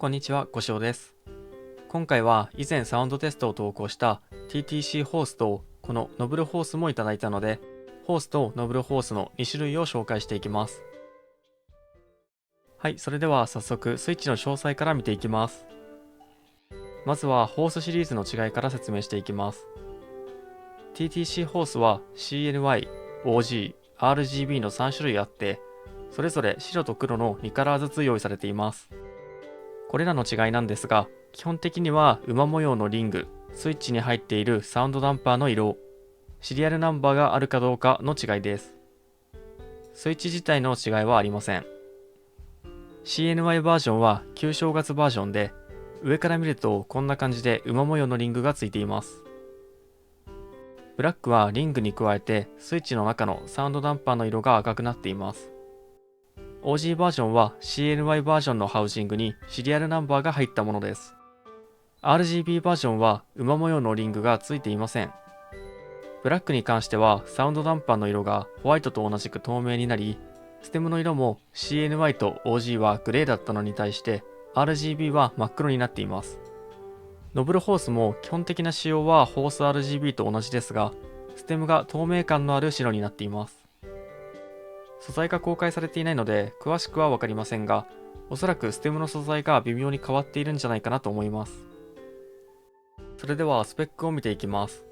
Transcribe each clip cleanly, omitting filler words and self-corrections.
こんにちは、ごしょうです。今回は以前サウンドテストを投稿した TTC ホースとこのノブルホースもいただいたので、ホースとノブルホースの2種類を紹介していきます。はい、それでは早速スイッチの詳細から見ていきます。まずはホースシリーズの違いから説明していきます。TTC ホースは CNY、OG、RGB の3種類あって、それぞれ白と黒の2カラーずつ用意されています。これらの違いなんですが、基本的には馬模様のリング、スイッチに入っているサウンドダンパーの色、シリアルナンバーがあるかどうかの違いです。スイッチ自体の違いはありません。CNY バージョンは旧正月バージョンで、上から見るとこんな感じで馬模様のリングがついています。ブラックはリングに加えてスイッチの中のサウンドダンパーの色が赤くなっています。OG バージョンは CNY バージョンのハウジングにシリアルナンバーが入ったものです。RGB バージョンは馬模様のリングがついていません。ブラックに関してはサウンドダンパーの色がホワイトと同じく透明になり、ステムの色も CNY と OG はグレーだったのに対して RGB は真っ黒になっています。ノブルホースも基本的な仕様はホース RGB と同じですが、ステムが透明感のある白になっています。素材が公開されていないので詳しくはわかりませんが、おそらくステムの素材が微妙に変わっているんじゃないかなと思います。それではスペックを見ていきます。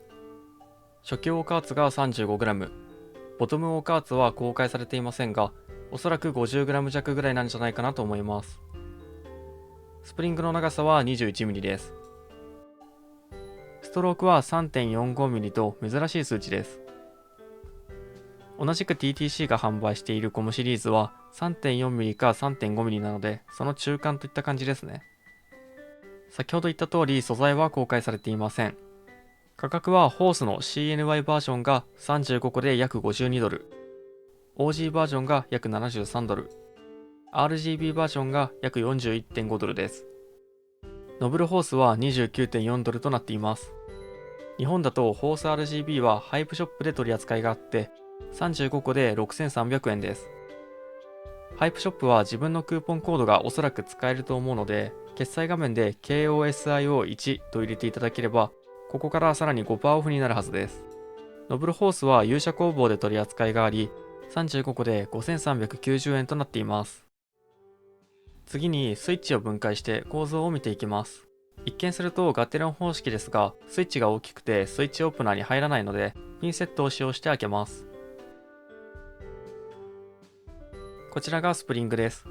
初期オーカーツが 35g、ボトムオーカーツは公開されていませんが、おそらく 50g 弱ぐらいなんじゃないかなと思います。スプリングの長さは 21mm です。ストロークは 3.45mm と珍しい数値です。同じく TTC が販売しているコムシリーズは 3.4mm か 3.5mm なので、その中間といった感じですね。先ほど言った通り素材は公開されていません。価格はホースの CNY バージョンが35個で約52$、OG バージョンが約73$、RGB バージョンが約41.5$です。ノブルホースは 29.4$ となっています。日本だとホース RGB はハイプショップで取り扱いがあって、35個で6300円です。ハイプショップは自分のクーポンコードがおそらく使えると思うので、決済画面で KOSIO1 と入れていただければ、ここからさらに 5% オフになるはずです。ノブルホースは勇者工房で取り扱いがあり、35個で5390円となっています。次にスイッチを分解して構造を見ていきます。一見するとガテロン方式ですが、スイッチが大きくてスイッチオープナーに入らないので、ピンセットを使用して開けます。こちらがスプリングです。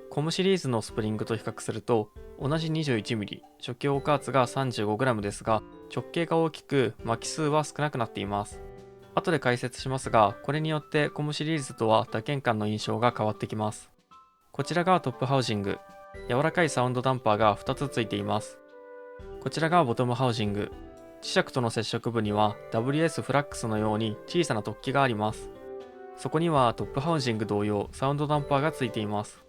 コムシリーズのスプリングと比較すると、同じ 21mm、初期オーカーツが 35g ですが、直径が大きく巻き数は少なくなっています。後で解説しますが、これによってコムシリーズとは打鍵感の印象が変わってきます。こちらがトップハウジング、柔らかいサウンドダンパーが2つついています。こちらがボトムハウジング、磁石との接触部には WS フラックスのように小さな突起があります。そこにはトップハウジング同様サウンドダンパーがついています。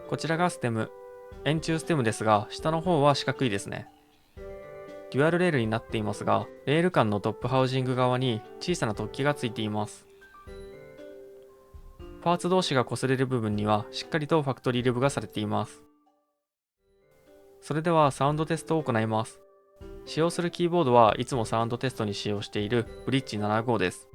こちらがステム、円柱ステムですが、下の方は四角いですね。デュアルレールになっていますが、レール間のトップハウジング側に小さな突起がついています。パーツ同士が擦れる部分にはしっかりとファクトリーリブがされています。それではサウンドテストを行います。使用するキーボードはいつもサウンドテストに使用しているブリッジ75です。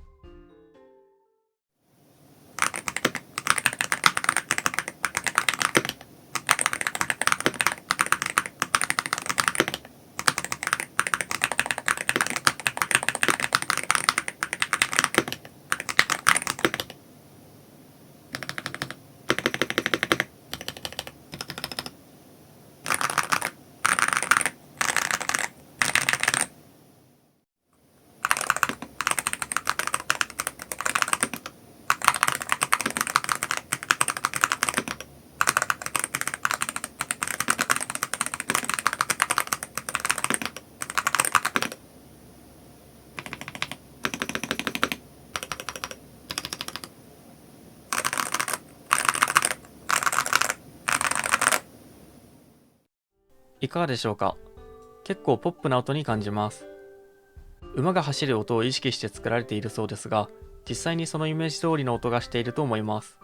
いかがでしょうか。結構ポップな音に感じます。馬が走る音を意識して作られているそうですが、実際にそのイメージ通りの音がしていると思います。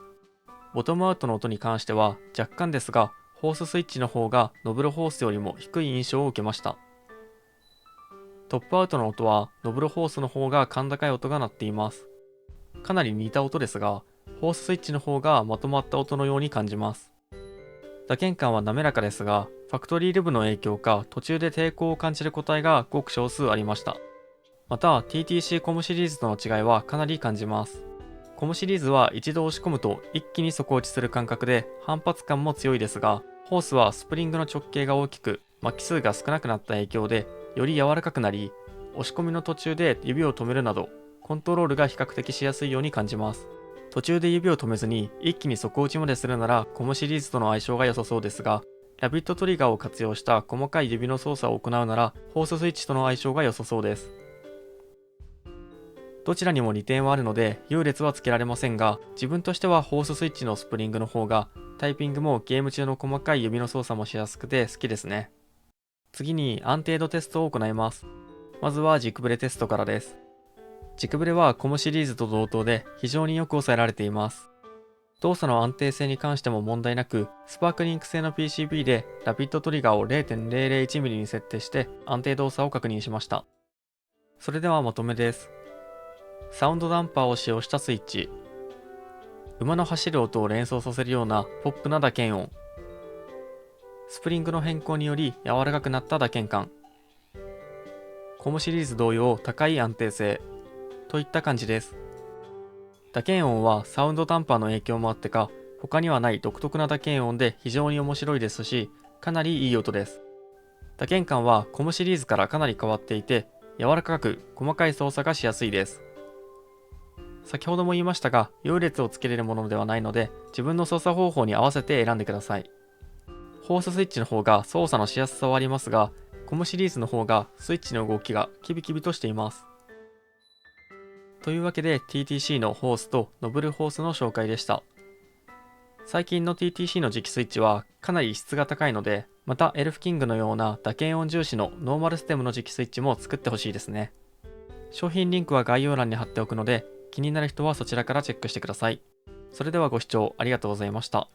ボトムアウトの音に関しては若干ですが、ホーススイッチの方がノブルホースよりも低い印象を受けました。トップアウトの音はノブルホースの方が甲高い音が鳴っています。かなり似た音ですが、ホーススイッチの方がまとまった音のように感じます。打鍵感は滑らかですが、ファクトリーレブの影響か途中で抵抗を感じる個体がごく少数ありました。また TTC コムシリーズとの違いはかなり感じます。コムシリーズは一度押し込むと一気に底打ちする感覚で反発感も強いですが、ホースはスプリングの直径が大きく巻き数が少なくなった影響でより柔らかくなり、押し込みの途中で指を止めるなどコントロールが比較的しやすいように感じます。途中で指を止めずに一気に底打ちまでするならコムシリーズとの相性が良さそうですが、ラビットトリガーを活用した細かい指の操作を行うならホーススイッチとの相性が良さそうです。どちらにも利点はあるので優劣はつけられませんが、自分としてはホーススイッチのスプリングの方がタイピングもゲーム中の細かい指の操作もしやすくて好きですね。次に安定度テストを行います。まずは軸ブレテストからです。軸ブレはコムシリーズと同等で非常によく抑えられています。動作の安定性に関しても問題なく、スパークリンク製の PCB でラピッドトリガーを 0.001mm に設定して安定動作を確認しました。それではまとめです。サウンドダンパーを使用したスイッチ、馬の走る音を連想させるようなポップな打鍵音、スプリングの変更により柔らかくなった打鍵感、コムシリーズ同様高い安定性といった感じです。打鍵音はサウンドダンパーの影響もあってか、他にはない独特な打鍵音で非常に面白いですし、かなりいい音です。打鍵感はコムシリーズからかなり変わっていて、柔らかく細かい操作がしやすいです。先ほども言いましたが、優劣をつけれるものではないので、自分の操作方法に合わせて選んでください。ホーススイッチの方が操作のしやすさはありますが、コムシリーズの方がスイッチの動きがキビキビとしています。というわけで TTC のホースとノブルホースの紹介でした。最近の TTC の磁気スイッチはかなり質が高いので、またエルフキングのような打鍵音重視のノーマルステムの磁気スイッチも作ってほしいですね。商品リンクは概要欄に貼っておくので、気になる人はそちらからチェックしてください。それではご視聴ありがとうございました。